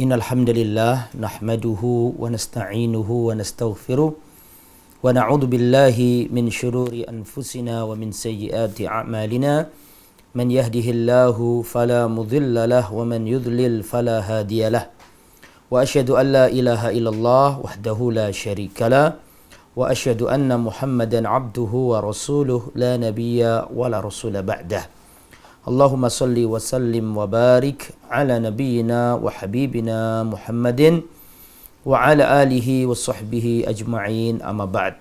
Innal hamdalillah nahmaduhu wa nasta'inuhu wa nastaghfiruh wa na'udzu billahi min shururi anfusina wa min sayyiati a'malina man yahdihillahu fala mudilla lahu wa man yudlil fala hadiyalah wa asyhadu an la ilaha illallah wahdahu la syarikalah wa asyhadu anna Muhammadan abduhu wa rasuluh la nabiyya wa la rasula ba'dah. Allahumma salli wa sallim wa barik ala nabiyyina wa habibina Muhammadin wa ala alihi wa sahbihi ajma'in, amma ba'd.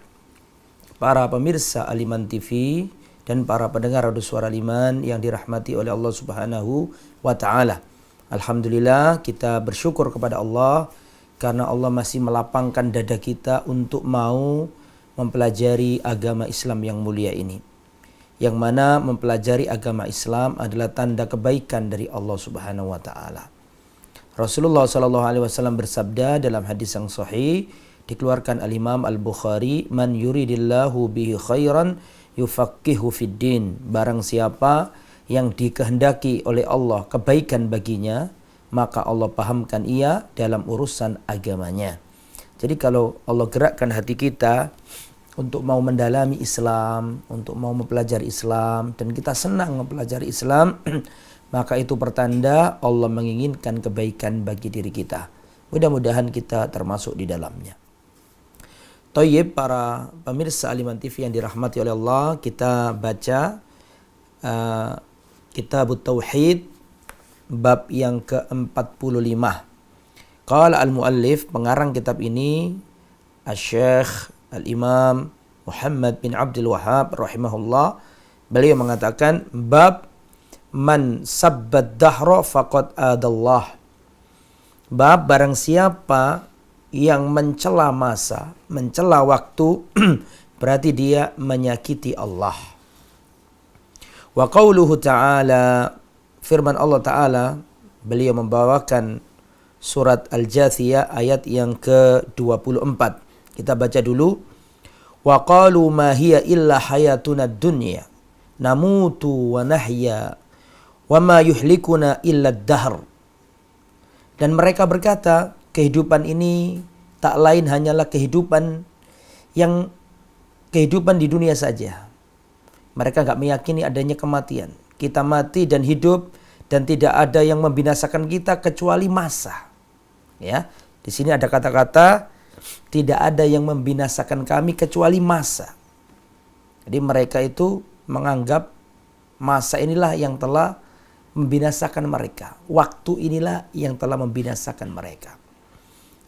Para pemirsa Al-Iman TV dan para pendengar Radio Suara Al-Iman yang dirahmati oleh Allah Subhanahu wa taala. Alhamdulillah, kita bersyukur kepada Allah karena Allah masih melapangkan dada kita untuk mau mempelajari agama Islam yang mulia ini. Yang mana mempelajari agama Islam adalah tanda kebaikan dari Allah Subhanahu wa taala. Rasulullah sallallahu alaihi wasallam bersabda dalam hadis yang sahih dikeluarkan Al-Imam Al-Bukhari, "Man yuridillahu bihi khairan yufaqihu fid din." Barang siapa yang dikehendaki oleh Allah kebaikan baginya, maka Allah pahamkan ia dalam urusan agamanya. Jadi kalau Allah gerakkan hati kita untuk mau mendalami Islam, untuk mau mempelajari Islam, dan kita senang mempelajari Islam, maka itu pertanda Allah menginginkan kebaikan bagi diri kita. Mudah-mudahan kita termasuk di dalamnya. Thayyib, para pemirsa Al-Iman TV yang dirahmati oleh Allah, kita baca Kitabut Tauhid bab yang ke-45. Qala al-muallif, pengarang kitab ini, Asy-Syaikh Al-Imam Muhammad bin Abdul Wahhab rahimahullah, beliau mengatakan bab man sabbad dahra faqad adallah. Bab barang siapa yang mencela masa, mencela waktu, berarti dia menyakiti Allah. Wa qauluhu ta'ala, firman Allah Ta'ala, beliau membawakan surat Al-Jathiyah ayat yang ke-24. Kita baca dulu. Wa qalu ma hiya illa hayatuna dunya namutu wa nahya wa ma yuhlikuna illa ad-dahr. Dan mereka berkata, kehidupan ini tak lain hanyalah kehidupan di dunia saja. Mereka enggak meyakini adanya kematian. Kita mati dan hidup dan tidak ada yang membinasakan kita kecuali masa. Ya, di sini ada kata-kata tidak ada yang membinasakan kami kecuali masa. Jadi mereka itu menganggap masa inilah yang telah membinasakan mereka. Waktu inilah yang telah membinasakan mereka.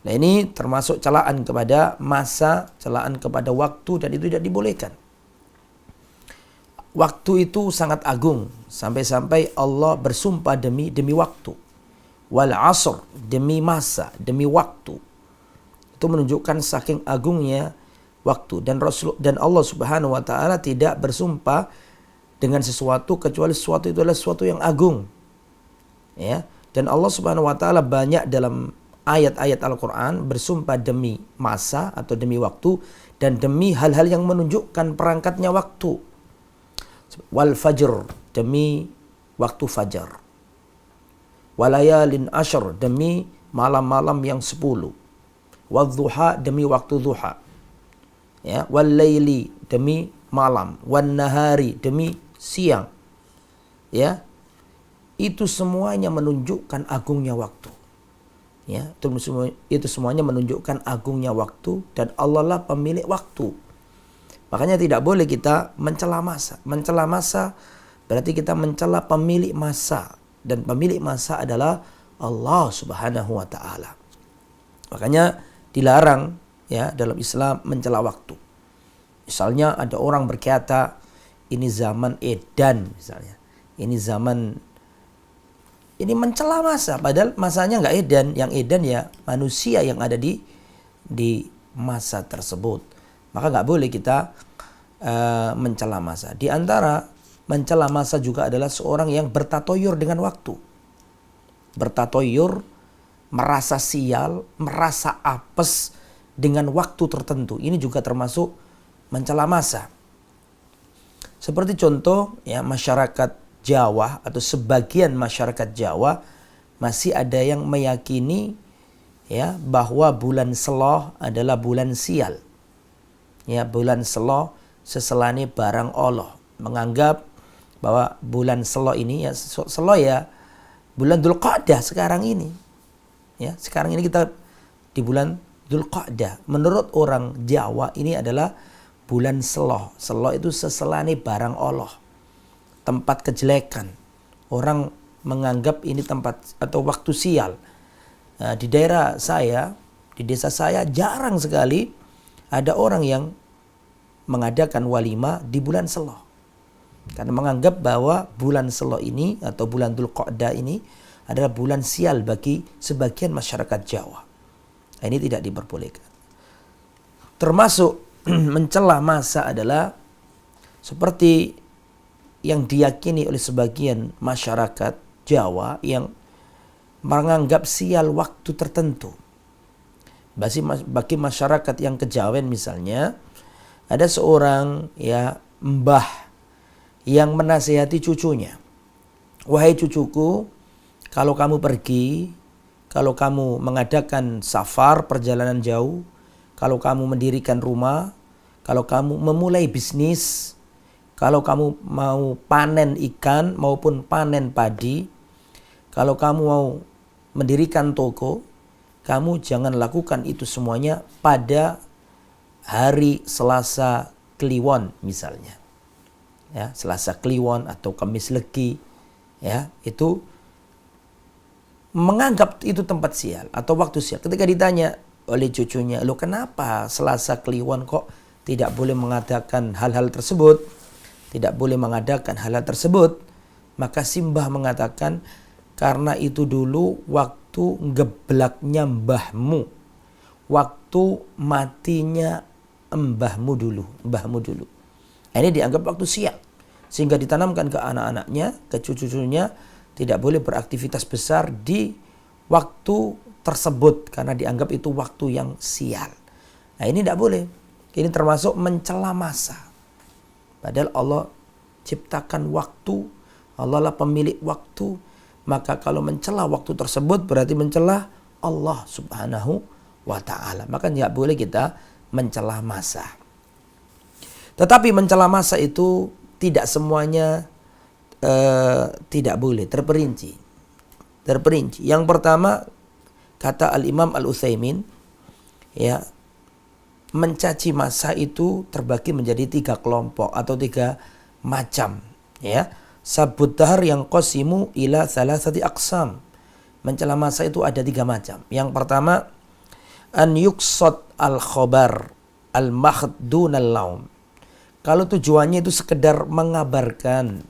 Nah, ini termasuk celaan kepada masa, celaan kepada waktu, dan itu tidak dibolehkan. Waktu itu sangat agung, sampai-sampai Allah bersumpah demi waktu. Wal asr, demi masa, demi waktu. Itu menunjukkan saking agungnya waktu, dan Allah Subhanahu wa taala tidak bersumpah dengan sesuatu kecuali sesuatu itu adalah sesuatu yang agung. Ya, dan Allah Subhanahu wa taala banyak dalam ayat-ayat Al-Qur'an bersumpah demi masa atau demi waktu dan demi hal-hal yang menunjukkan perangkatnya waktu. Wal fajr, demi waktu fajar. Walayalin ashr, demi malam-malam yang 10. Wadduha, demi waktu duha. Ya, wallaili, demi malam. Wan nahari, demi siang. Ya. Itu semuanya menunjukkan agungnya waktu. Ya, itu semuanya menunjukkan agungnya waktu, dan Allah lah pemilik waktu. Makanya tidak boleh kita mencela masa. Mencela masa berarti kita mencela pemilik masa, dan pemilik masa adalah Allah Subhanahu wa taala. Makanya dilarang ya dalam Islam mencela waktu. Misalnya ada orang berkata ini zaman edan misalnya. Ini mencela masa, padahal masanya enggak edan. Yang edan ya manusia yang ada di masa tersebut. Maka enggak boleh kita mencela masa. Di antara mencela masa juga adalah seorang yang bertatoyur dengan waktu. Bertatoyur, merasa sial, merasa apes dengan waktu tertentu. Ini juga termasuk mencela masa. Seperti contoh ya, masyarakat Jawa atau sebagian masyarakat Jawa masih ada yang meyakini ya bahwa bulan Selo adalah bulan sial. Ya, bulan Selo seselane barang Allah, menganggap bahwa bulan Selo ini ya Selo ya bulan Dzulqa'dah sekarang ini. Ya, sekarang ini kita di bulan Dzulqa'dah. Menurut orang Jawa ini adalah bulan Selo. Selo itu seselane barang Allah, tempat kejelekan. Orang menganggap ini tempat atau waktu sial. Nah, di daerah saya, di desa saya jarang sekali ada orang yang mengadakan walimah di bulan Selo. Karena menganggap bahwa bulan Selo ini atau bulan Dzulqa'dah ini adalah bulan sial bagi sebagian masyarakat Jawa. Nah, ini tidak diperbolehkan. Termasuk mencela masa adalah seperti yang diyakini oleh sebagian masyarakat Jawa yang menganggap sial waktu tertentu. Bagi masyarakat yang kejawen misalnya, ada seorang ya mbah yang menasihati cucunya. Wahai cucuku, kalau kamu pergi, kalau kamu mengadakan safar perjalanan jauh, kalau kamu mendirikan rumah, kalau kamu memulai bisnis, kalau kamu mau panen ikan maupun panen padi, kalau kamu mau mendirikan toko, kamu jangan lakukan itu semuanya pada hari Selasa Kliwon misalnya. Ya, Selasa Kliwon atau Kamis Legi, ya, itu menganggap itu tempat sial atau waktu sial. Ketika ditanya oleh cucunya, "Loh, kenapa Selasa Kliwon kok tidak boleh mengadakan hal-hal tersebut? Tidak boleh mengadakan hal-hal tersebut?" Maka Simbah mengatakan, karena itu dulu waktu ngeblaknya mbahmu, waktu matinya mbahmu dulu. Ini dianggap waktu sial, sehingga ditanamkan ke anak-anaknya, ke cucu-cucunya, tidak boleh beraktivitas besar di waktu tersebut karena dianggap itu waktu yang sial. Nah, ini tidak boleh. Ini termasuk mencela masa. Padahal Allah ciptakan waktu, Allah lah pemilik waktu. Maka kalau mencela waktu tersebut berarti mencela Allah Subhanahu wa ta'ala. Maka tidak boleh kita mencela masa. Tetapi mencela masa itu tidak semuanya tidak boleh, terperinci. Yang pertama, kata Al-Imam Al-Utsaimin, ya, mencaci masa itu terbagi menjadi 3 kelompok atau 3 macam, ya. Sabut dahar yang qasimu ila thalathati aqsam. Mencela masa itu ada 3 macam. Yang pertama, an yuqsad al-khabar al-mahd al laum. Kalau tujuannya itu sekedar mengabarkan,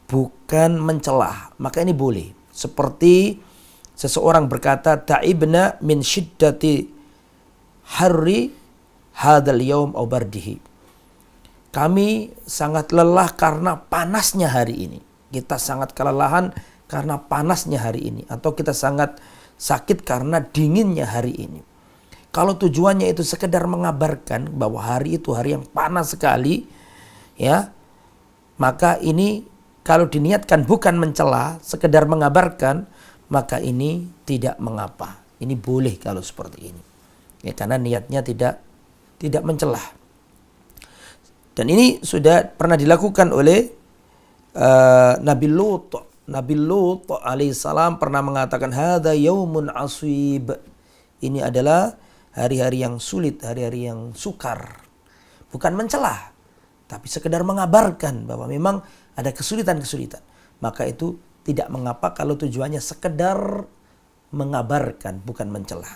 bukan mencelah, maka ini boleh. Seperti seseorang berkata, ta'ibna min syiddati harri hadal yaum aw bardihi. Kami sangat lelah karena panasnya hari ini. Kita sangat kelelahan karena panasnya hari ini. Atau kita sangat sakit karena dinginnya hari ini. Kalau tujuannya itu sekedar mengabarkan bahwa hari itu hari yang panas sekali, ya, maka ini kalau diniatkan bukan mencela, sekedar mengabarkan, maka ini tidak mengapa. Ini boleh kalau seperti ini. Ya, karena niatnya tidak mencela. Dan ini sudah pernah dilakukan oleh Nabi Lut. Nabi Lut alaihissalam pernah mengatakan, hadza yaumun asib. Ini adalah hari-hari yang sulit, hari-hari yang sukar. Bukan mencela, tapi sekedar mengabarkan bahwa memang ada kesulitan-kesulitan. Maka itu tidak mengapa kalau tujuannya sekedar mengabarkan, bukan mencela.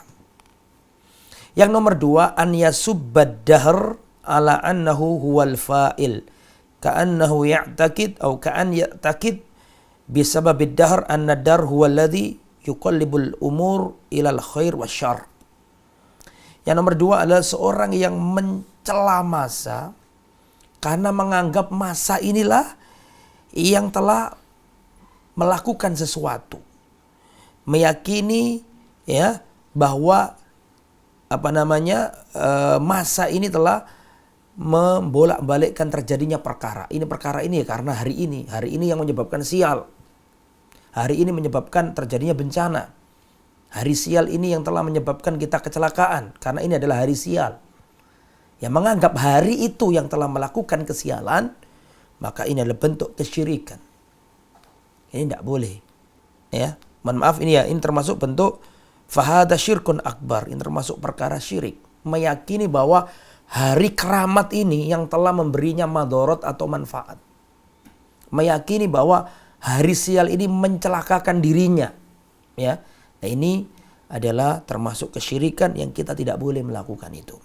Yang nomor 2, an yasubbad dahr ala annahu huwal fa'il ka'annahu ya'taqid atau ka'an ya'taqid bisababid dahr anna dar huwa alladhi yuqallibul umur ilal khair wasyarr. Yang nomor 2 adalah seorang yang mencela masa karena menganggap masa inilah yang telah melakukan sesuatu, meyakini ya bahwa masa ini telah membolak-balikkan terjadinya perkara. Ini perkara ini ya karena hari ini yang menyebabkan sial. Hari ini menyebabkan terjadinya bencana. Hari sial ini yang telah menyebabkan kita kecelakaan karena ini adalah hari sial. Yang menganggap hari itu yang telah melakukan kesialan, maka ini adalah bentuk kesyirikan. Ini tidak boleh. Ya, mohon maaf ini termasuk bentuk fahada syirkun akbar. Ini termasuk perkara syirik. Meyakini bahwa hari keramat ini yang telah memberinya madorot atau manfaat. Meyakini bahwa hari sial ini mencelakakan dirinya. Ya. Nah, ini adalah termasuk kesyirikan yang kita tidak boleh melakukan itu.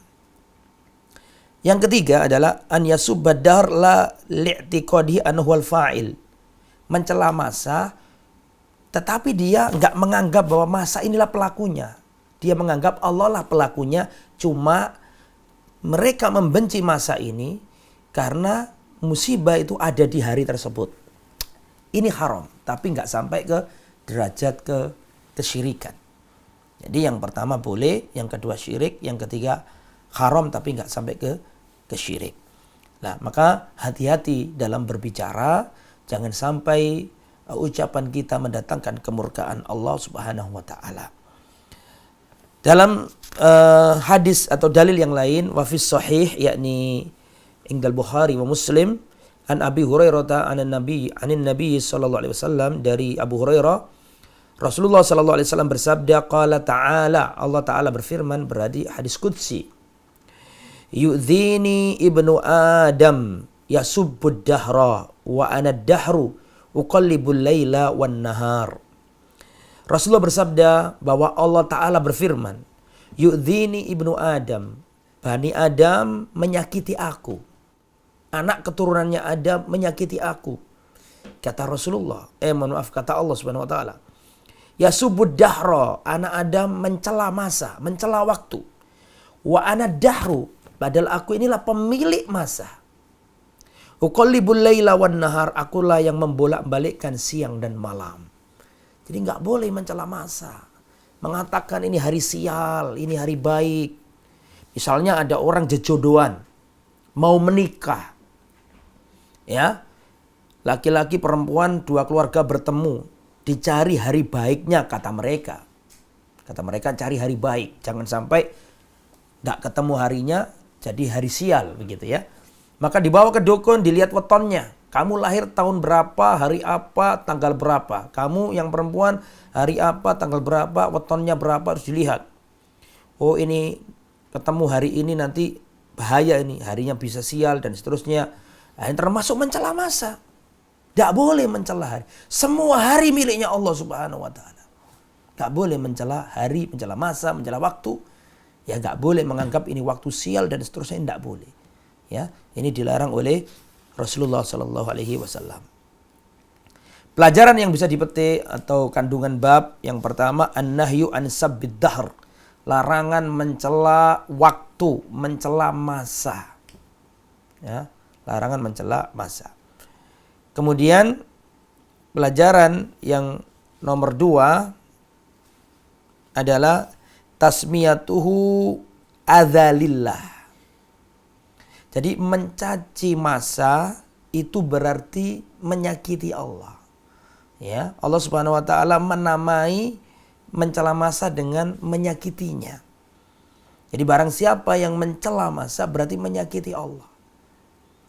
Yang ketiga adalah an yasubba dahr la li'tiqadi anhu al-fa'il. Mencela masa tetapi dia enggak menganggap bahwa masa inilah pelakunya. Dia menganggap Allah lah pelakunya, cuma mereka membenci masa ini karena musibah itu ada di hari tersebut. Ini haram, tapi enggak sampai ke derajat kesyirikan. Jadi yang pertama boleh, yang kedua syirik, yang ketiga haram tapi nggak sampai ke syirik. Nah, maka hati-hati dalam berbicara, jangan sampai ucapan kita mendatangkan kemurkaan Allah Subhanahu wa taala. Dalam hadis atau dalil yang lain, wa fis sahih yakni indal Bukhari wa Muslim an Abi Hurairah anin Nabi sallallahu alaihi wasallam, dari Abu Hurairah Rasulullah sallallahu alaihi wasallam bersabda, qala ta'ala, Allah taala berfirman, berarti hadis qudsi, yu'dhini ibnu Adam yasubbud dahra wa ana dahru uqallibul laila wan nahar. Rasulullah bersabda bahwa Allah taala berfirman, yu'dhini ibnu Adam, Bani Adam menyakiti aku, anak keturunannya Adam menyakiti aku. Kata Rasulullah, kata Allah Subhanahu wa taala, yasubud dahra, anak Adam mencela masa, mencela waktu. Wa ana dahru, padahal aku inilah pemilik masa. Uqallibul laila wan nahar, akulah yang membolak-balikkan siang dan malam. Jadi enggak boleh mencela masa. Mengatakan ini hari sial, ini hari baik. Misalnya ada orang jejodohan, mau menikah. Ya. Laki-laki perempuan dua keluarga bertemu, dicari hari baiknya kata mereka. Kata mereka cari hari baik. Jangan sampai tidak ketemu harinya jadi hari sial begitu ya. Maka dibawa ke dukun, dilihat wetonnya. Kamu lahir tahun berapa, hari apa, tanggal berapa. Kamu yang perempuan hari apa, tanggal berapa, wetonnya berapa, harus dilihat. Oh ini ketemu hari ini nanti bahaya ini. Harinya bisa sial dan seterusnya. Nah, ini termasuk mencela masa. Tidak boleh mencela hari. Semua hari miliknya Allah Subhanahu wa taala. Tidak boleh mencela hari, mencela masa, mencela waktu. Ya tidak boleh menganggap ini waktu sial dan seterusnya, tidak boleh. Ya, ini dilarang oleh Rasulullah sallallahu alaihi wasallam. Pelajaran yang bisa dipetik atau kandungan bab yang pertama, an-nahyu an sabbid dahr. Larangan mencela waktu, mencela masa. Ya, larangan mencela masa. Kemudian pelajaran yang nomor 2 adalah tasmiyatuhu adzalillah. Jadi mencaci masa itu berarti menyakiti Allah. Ya, Allah Subhanahu wa taala menamai mencela masa dengan menyakitinya. Jadi barang siapa yang mencela masa berarti menyakiti Allah.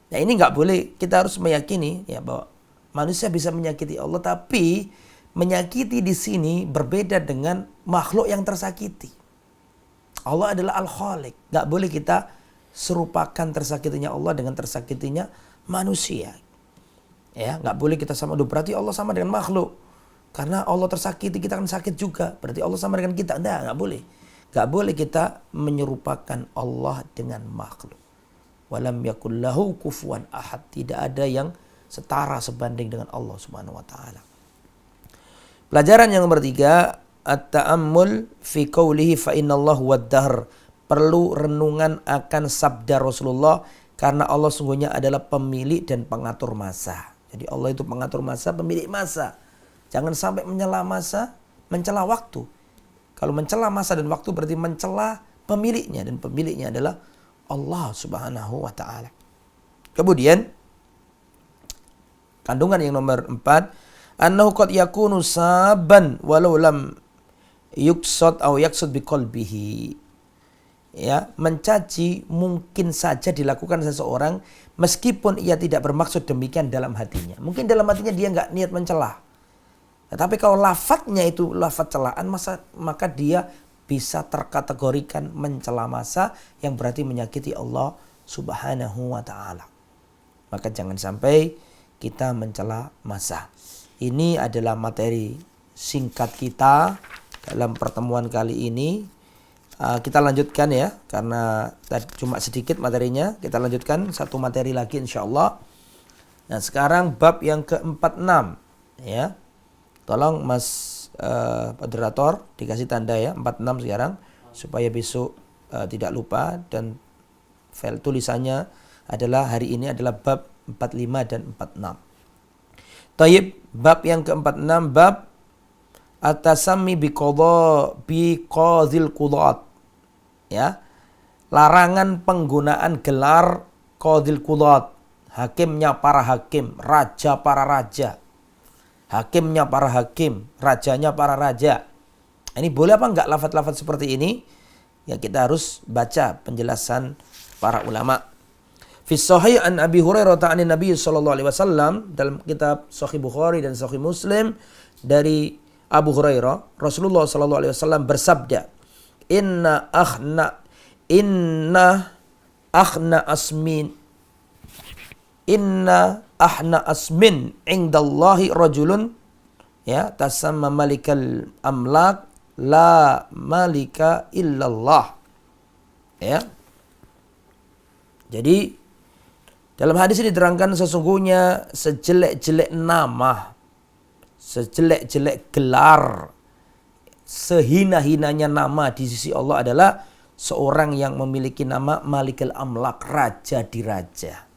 Nah ini nggak boleh, kita harus meyakini ya bahwa manusia bisa menyakiti Allah, tapi menyakiti di sini berbeda dengan makhluk yang tersakiti. Allah adalah Al-Khaliq, nggak boleh kita serupakan tersakitinya Allah dengan tersakitinya manusia. Ya, nggak boleh kita sama, berarti Allah sama dengan makhluk. Karena Allah tersakiti, kita kan sakit juga, berarti Allah sama dengan kita. Nggak boleh. Nggak boleh kita menyerupakan Allah dengan makhluk. Walam yakul lahu kufuwan ahad. Tidak ada yang setara sebanding dengan Allah Subhanahu wa taala. Pelajaran yang nomor 3, at-ta'ammul fi qoulihi fa innallahu wad-dahr. Perlu renungan akan sabda Rasulullah karena Allah sungguhnya adalah pemilik dan pengatur masa. Jadi Allah itu pengatur masa, pemilik masa. Jangan sampai mencela masa, mencela waktu. Kalau mencela masa dan waktu berarti mencela pemiliknya, dan pemiliknya adalah Allah Subhanahu wa taala. Kemudian kandungan yang nomor 4, annahu qad yakunu saban walau lam yuqsad aw yaqsad biqalbihi. Ya, mencaci mungkin saja dilakukan seseorang meskipun ia tidak bermaksud demikian dalam hatinya. Mungkin dalam hatinya dia nggak niat mencela. Tapi kalau lafadznya itu lafadz celaan, maka dia bisa terkategorikan mencela masa yang berarti menyakiti Allah Subhanahu wa ta'ala. Maka jangan sampai kita mencela masa. Ini adalah materi singkat kita dalam pertemuan kali ini. Kita lanjutkan ya, karena cuma sedikit materinya. Kita lanjutkan satu materi lagi insya Allah. Nah sekarang bab yang ke-46 ya. Tolong Mas moderator dikasih tanda ya 46 sekarang supaya besok tidak lupa, dan file tulisannya adalah hari ini adalah bab 45 dan 46. Tayyib, bab yang ke-46 bab at-tasammi biqadhil qudat. Ya. Larangan penggunaan gelar qadhil qudat, hakimnya para hakim, raja para raja. Hakimnya para hakim, rajanya para raja. Ini boleh apa enggak lafaz-lafaz seperti ini? Ya kita harus baca penjelasan para ulama. Fi sahih an Abi Hurairah ta'ani Nabi sallallahu alaihi wasallam, dalam kitab Sahih Bukhari dan Sahih Muslim dari Abu Hurairah, Rasulullah sallallahu alaihi wasallam bersabda, Inna ahna asmin indallahi rajulun ya tasamma malikal amlak la malika illallah. Ya. Jadi dalam hadis ini diterangkan sesungguhnya sejelek-jelek nama, sejelek-jelek gelar, sehina-hinanya nama di sisi Allah adalah seorang yang memiliki nama Malikul Amlak, raja di raja.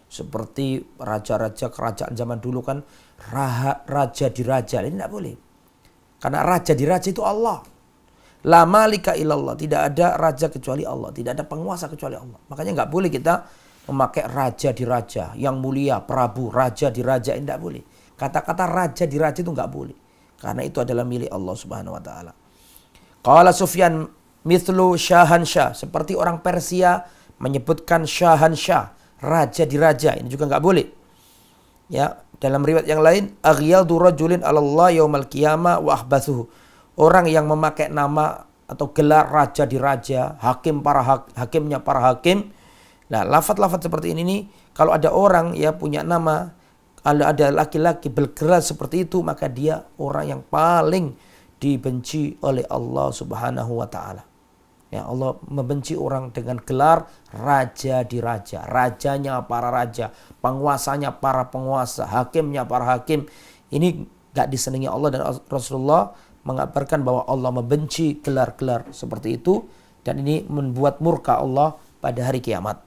Seperti raja-raja kerajaan zaman dulu kan raja di raja. Ini tidak boleh. Karena raja di raja itu Allah. La malika illallah. Tidak ada raja kecuali Allah. Tidak ada penguasa kecuali Allah. Makanya nggak boleh kita memakai raja di raja. Yang mulia, Prabu, raja di raja. Ini tidak boleh. Kata-kata raja di raja itu nggak boleh. Karena itu adalah milik Allah Subhanahu wa ta'ala. Qala Sufyan mithlu syahansyah. Seperti orang Persia menyebutkan syahansyah, raja di raja. Ini juga nggak boleh. Ya, dalam riwayat yang lain, aghyadu rajulin 'ala Allah yaumal qiyamah wa ahbathuhu. Orang yang memakai nama atau gelar raja di raja, hakimnya para hakim. Nah, lafaz-lafaz seperti ini nih, kalau ada orang ya punya nama, kalau ada laki-laki bergelar seperti itu, maka dia orang yang paling dibenci oleh Allah Subhanahu wa ta'ala. Ya, Allah membenci orang dengan gelar raja di raja, rajanya para raja, penguasanya para penguasa, hakimnya para hakim. Ini gak disenangi Allah, dan Rasulullah mengabarkan bahwa Allah membenci gelar-gelar seperti itu, dan ini membuat murka Allah pada hari kiamat.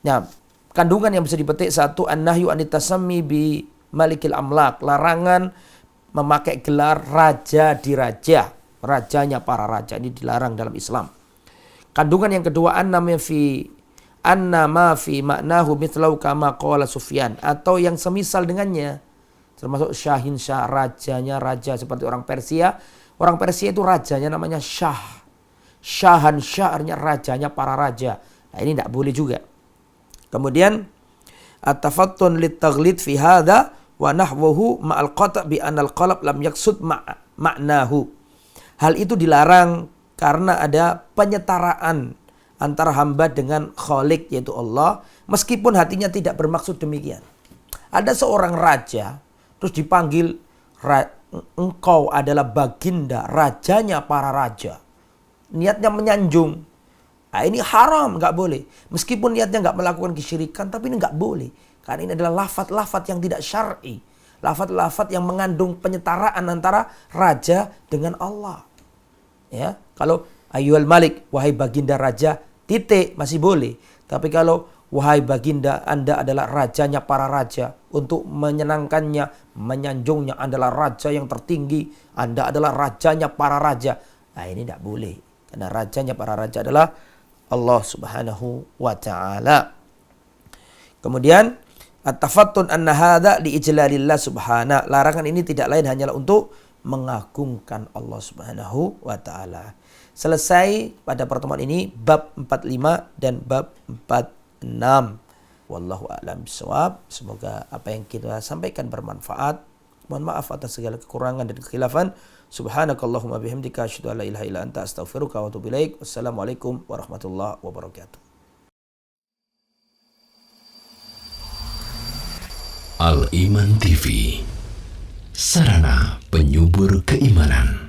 Nah, kandungan yang bisa dipetik satu, an-nahyu anitasammi bi malikil amlak, larangan memakai gelar raja di raja, rajanya para raja. Ini dilarang dalam Islam. Kandungan yang kedua, anna ma fi maknahu mithlau kama qala Sufyan, atau yang semisal dengannya, termasuk syahin syah, rajanya raja seperti orang Persia. Orang Persia itu rajanya namanya syah. Syahan syah artinya rajanya para raja. Nah, ini tidak boleh juga. Kemudian at-tafattun lit-taghlid fi hadha wa nahwuhu ma'al qata' bi anal qalb lam yaksud ma'nahu. Hal itu dilarang karena ada penyetaraan antara hamba dengan Khalik yaitu Allah, meskipun hatinya tidak bermaksud demikian. Ada seorang raja terus dipanggil engkau adalah baginda, rajanya para raja. Niatnya menyanjung. Nah, ini haram, nggak boleh. Meskipun niatnya nggak melakukan kesyirikan, tapi ini nggak boleh. Karena ini adalah lafaz-lafaz yang tidak syar'i. Lafaz-lafaz yang mengandung penyetaraan antara raja dengan Allah. Ya, kalau ayyuhal malik, wahai baginda raja, titik masih boleh. Tapi kalau wahai baginda, Anda adalah rajanya para raja, untuk menyenangkannya, menyanjungnya, adalah raja yang tertinggi, Anda adalah rajanya para raja. Nah, ini tidak boleh. Karena rajanya para raja adalah Allah Subhanahu wa ta'ala. Kemudian At-tafattun anna hadza li ijlalillah subhana. Larangan ini tidak lain hanyalah untuk mengagungkan Allah Subhanahu wa taala. Selesai pada pertemuan ini bab 45 dan bab 46. Wallahu a'lam bishawab. Semoga apa yang kita sampaikan bermanfaat. Mohon maaf atas segala kekurangan dan kekhilafan. Subhanakallahumma bihamdika asyhadu an la ilaha illa anta astaghfiruka wa atubu ilaik. Wassalamualaikum warahmatullahi wabarakatuh. Al Iman TV, sarana penyubur keimanan.